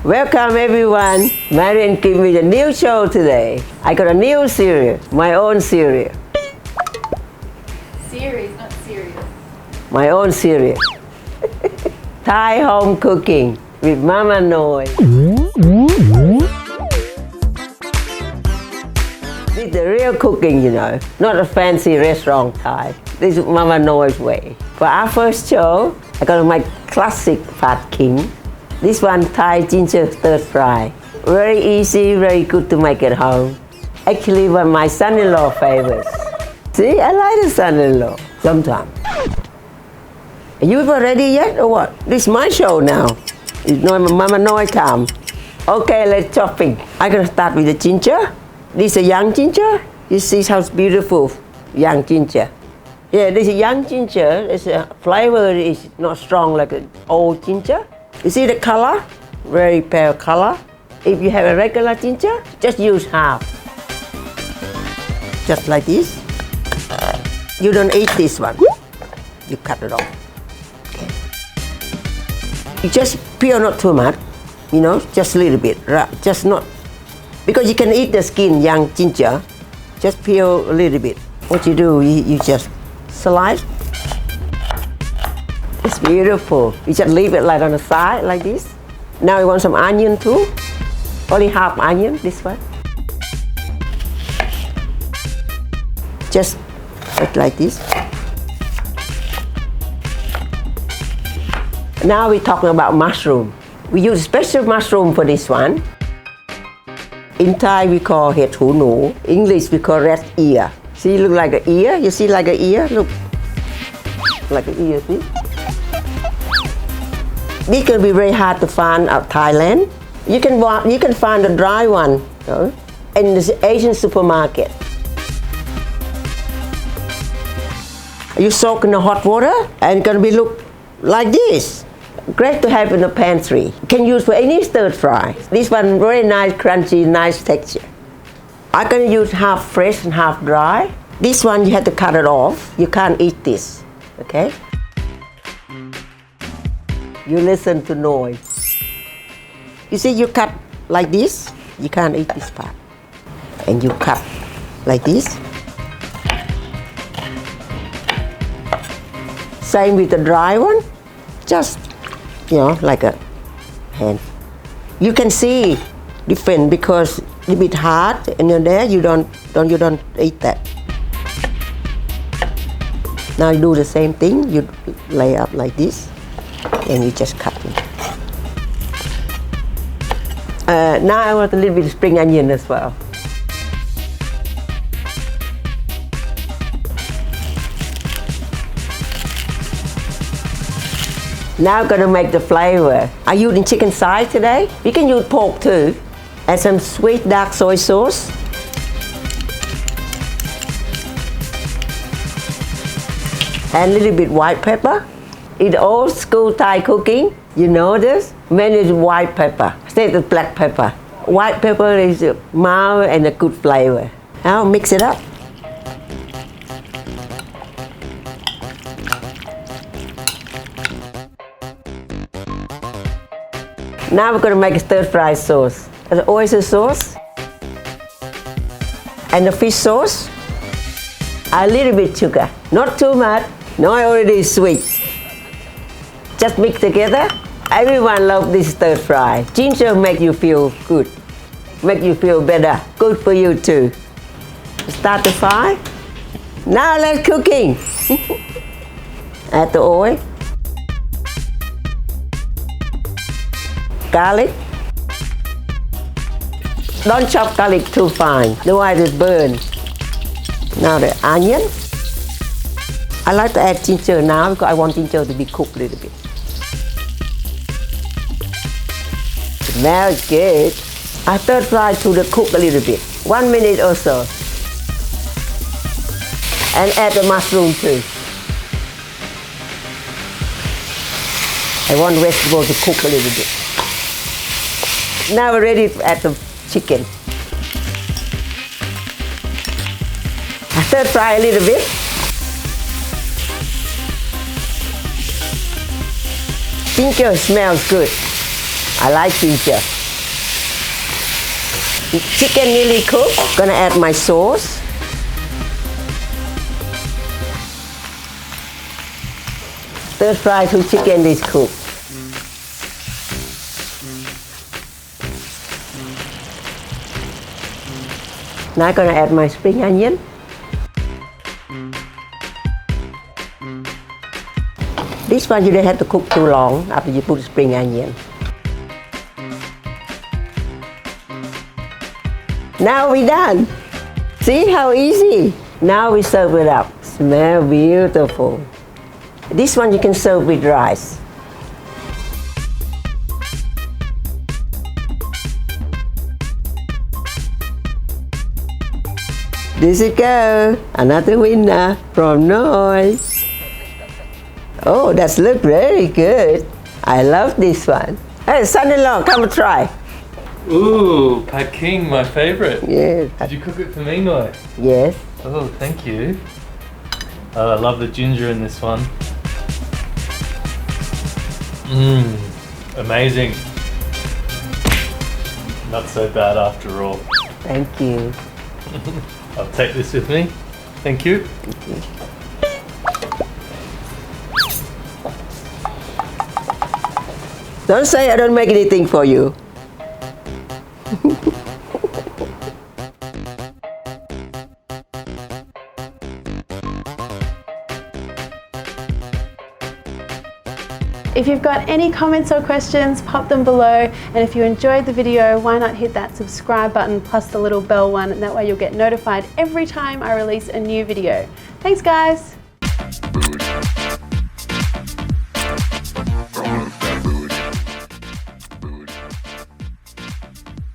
Welcome everyone. Marion gave me a new show today. I got a new series, my own series. Series, not serious. My own series. Thai home cooking with Mama Noi. This is the real cooking, not a fancy restaurant Thai. This is Mama Noi's way. For our first show, I'm gonna make classic Pad King. This one Thai ginger stir fry. Very easy, very good to make at home. Actually, one of my son-in-law favorites. See, I like the son-in-law sometimes. Are you ready yet or what? This is my show now. It's Mama Noi time. Okay, let's chopping. I'm gonna start with the ginger. This is a young ginger. You see how beautiful young ginger. Yeah, this is young ginger. Its flavor is not strong like an old ginger. You see the color? Very pale color. If you have a regular ginger, just use half. Just like this. You don't eat this one. You cut it off. Okay. You just peel not too much, just a little bit. Just not, because you can eat the skin, young ginger. Just peel a little bit. What you do, you just slice. It's beautiful. You just leave it like on the side like this. Now you want some onion too. Only half onion, this one. Just like this. Now we're talking about mushroom. We use special mushroom for this one. In Thai we call het hu nu. English we call rat ear. See, look like an ear. You see like an ear? Look. Like an ear, see? This can be very hard to find out Thailand. You can find the dry one in the Asian supermarket. You soak in the hot water and it's gonna be look like this. Great to have in the pantry. You can use for any stir fry. This one very nice, crunchy, nice texture. I'm gonna use half fresh and half dry. This one you have to cut it off. You can't eat this, okay? You listen to noise. You see, you cut like this, you can't eat this part. And you cut like this. Same with the dry one. Just, like a hand. You can see different because it's a bit hard, and there you don't eat that. Now you do the same thing. You lay up like this. And you just cut it. Now I want a little bit of spring onion as well. Now I'm gonna make the flavor. I'm using chicken side today. You can use pork too. Add some sweet dark soy sauce. And a little bit white pepper. In old school Thai cooking, you know this? Men is white pepper instead of black pepper. White pepper is mild and a good flavor. Now mix it up. Now we're going to make a stir fry sauce. The oyster sauce and the fish sauce. A little bit sugar, not too much. No, already sweet. Just mix together. Everyone loves this stir fry. Ginger make you feel good, make you feel better. Good for you too. Start the fry. Now let's cooking. Add the oil. Garlic. Don't chop garlic too fine, otherwise it burns. Now the onion. I like to add ginger now because I want ginger to be cooked a little bit. Smells good. I stir fry to the cook a little bit, 1 minute or so. And add the mushroom too. I want vegetable to cook a little bit. Now we're ready to add the chicken. I stir fry a little bit. Ginger smells good. I like ginger. Chicken nearly cooked. Gonna add my sauce. Stir fry till chicken is cooked. Now I'm gonna add my spring onion. This one you don't have to cook too long after you put spring onion. Now we're done. See how easy? Now we serve it up. Smell beautiful. This one you can serve with rice. This it go. Another winner from Noi. Oh, that's look very good. I love this one. Hey, son-in-law, come and try. Ooh, Pad King, my favorite. Yes. Did you cook it for me, Noi? Yes. Oh, thank you. I love the ginger in this one. Mmm, amazing. Not so bad after all. Thank you. I'll take this with me. Thank you. Don't say I don't make anything for you. If you've got any comments or questions, pop them below. And if you enjoyed the video, why not hit that subscribe button plus the little bell one, and that way you'll get notified every time I release a new video. Thanks guys.